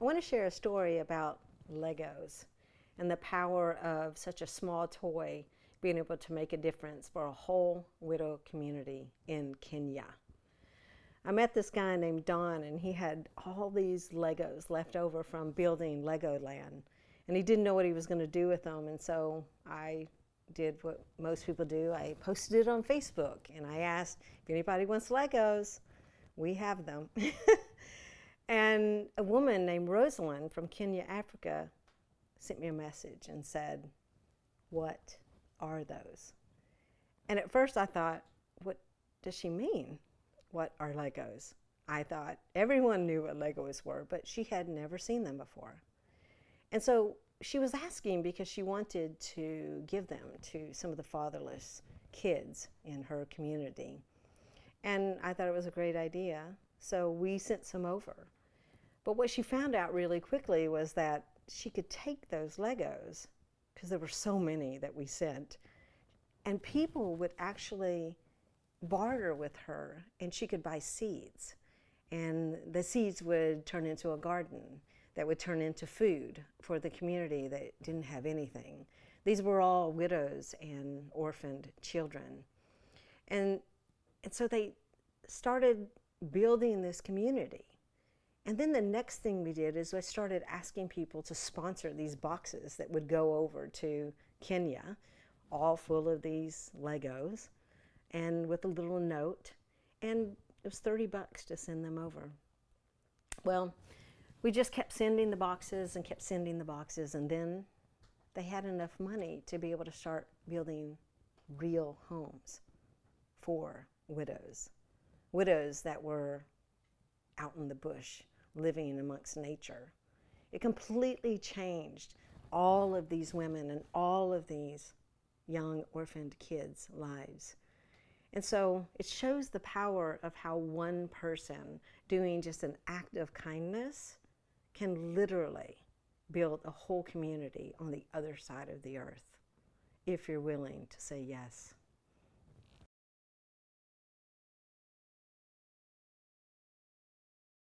I want to share a story about Legos and the power of such a small toy being able to make a difference for a whole widow community in Kenya. I met this guy named Don, and he had all these Legos left over from building Legoland, and he didn't know what he was going to do with them, and so I did what most people do. I posted it on Facebook, and I asked if anybody wants Legos. We have them. And a woman named Rosalind from Kenya, Africa, sent me a message and said, "What are those?" And at first I thought, what does she mean? What are Legos? I thought everyone knew what Legos were, but she had never seen them before. And so she was asking because she wanted to give them to some of the fatherless kids in her community. And I thought it was a great idea, so we sent some over. But what she found out really quickly was that she could take those Legos, because there were so many that we sent, and people would actually barter with her, and she could buy seeds. And the seeds would turn into a garden that would turn into food for the community that didn't have anything. These were all widows and orphaned children. And so they started building this community. And then the next thing we did is I started asking people to sponsor these boxes that would go over to Kenya, all full of these Legos, and with a little note. And it was $30 to send them over. Well, we just kept sending the boxes and kept sending the boxes, and then they had enough money to be able to start building real homes for widows. Widows that were out in the bush, living amongst nature. It completely changed all of these women and all of these young orphaned kids' lives. And so it shows the power of how one person doing just an act of kindness can literally build a whole community on the other side of the earth, if you're willing to say yes.